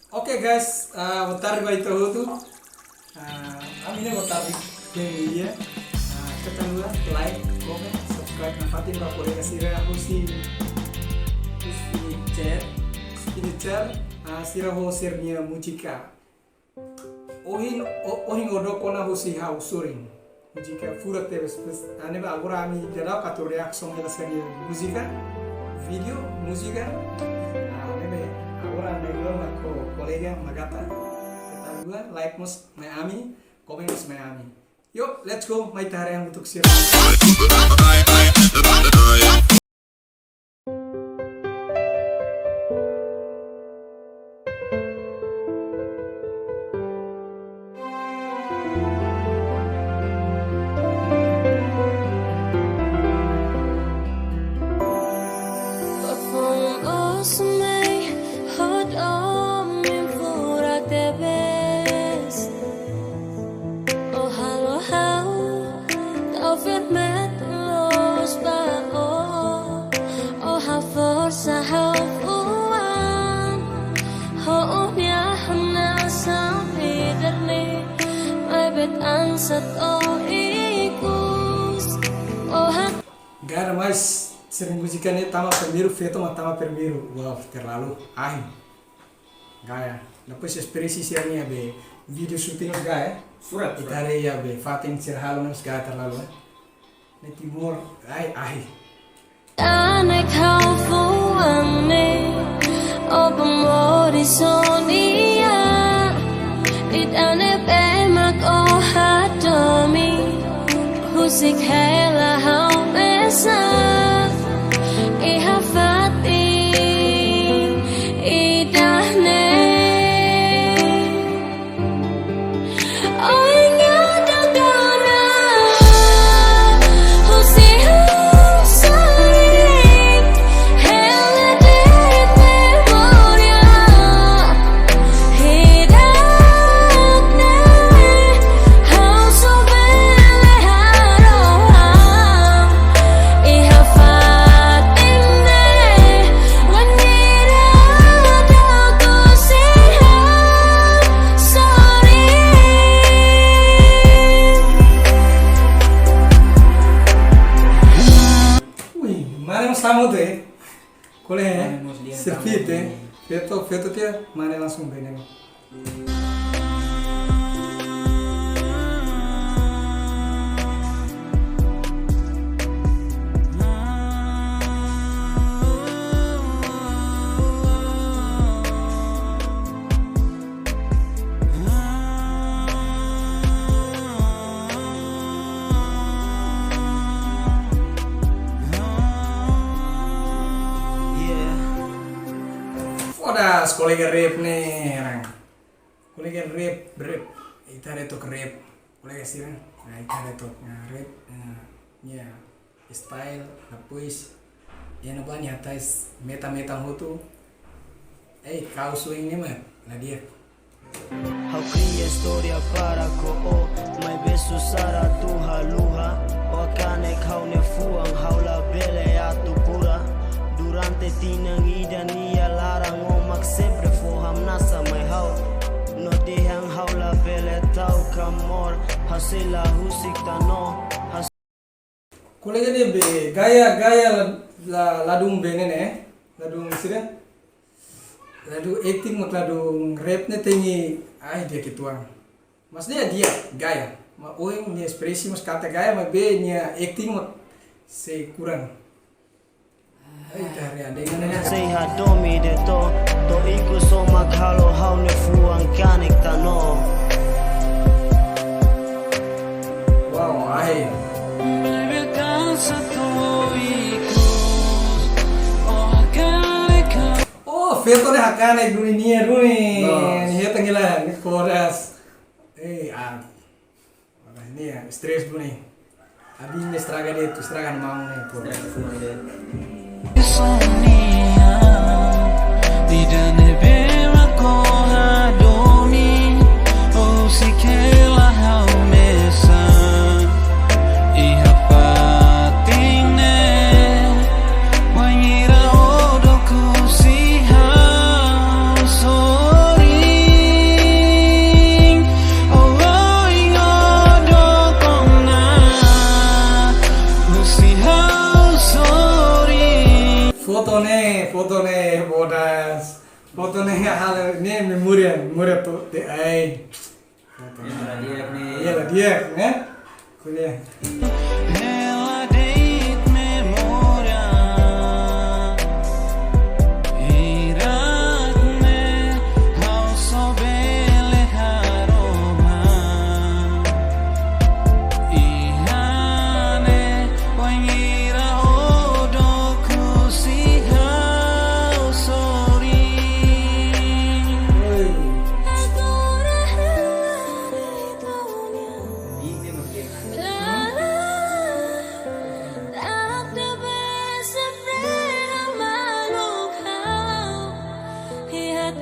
Oke guys, otar ba ito tu. Amine otar dia. Kita dulu like, comment, subscribe na patin ba boleh kasih aku si signature sira ho sirnya mujika. Ohin odo kona ho si hau suring. Mujika pura teres ane ba agora ami jada kato reaction da sania música, video, música. Agora melhor na colega Magata. Kita dua like mus Miami, komen mus Miami. Yuk, let's go. May tarihan untuk sir. Gara mais sering musikannya tama primeiro feito mas tama primeiro wow terlalu gaya depois ekspresi siarnya be video shooting gaya Surat itare ya be fatin sirhalo nas gaya terlalu ne timur Anek hau fuame Opa mori sonia Idane bemak hadomi Husik hela hau mesa Iha fati idahne Tamu tuh, koleh, serpit feto dia mana langsung bener. Odas kolega rap nih orang kolega rap itare tok rap kolega sih nah itare tok rap ya style depois ya no banyak atas meta hutu kau swing nih mah lah dia Hau cria historia para ko mai besu sara tu haluha o kane kau ne fuang haula bele atu pura durante tinang idania larang omak sempre foham nasa mai hau no dehang haula bele tau kamor hasila husik tano kolega dia be gaya ladung benene ladung sih ladu acting mak ladung rap ne tengi dia kituang maksudnya dia gaya ma oing ni ekspresi mas kata gaya ma be nya acting mak se kurang Say hadomi de to iku so makhalo hau ne fuang kanek tano wow feto de hakane dunia ni heta ngila ni koras ini ya stres dulu nih abi ni estraga de tu estraga mau nih Sonia, tidak nebema kau hadomi, oh si kela hau mesa, iha pating ne, wanyira odoku si hau sorry. Foto nih hal ini memori tuh deh ay. Iya lah dia, kan? Kuliah. Nella date memoria iratne kau sobele aroma ihane wangira odoku si kau sorry Lihat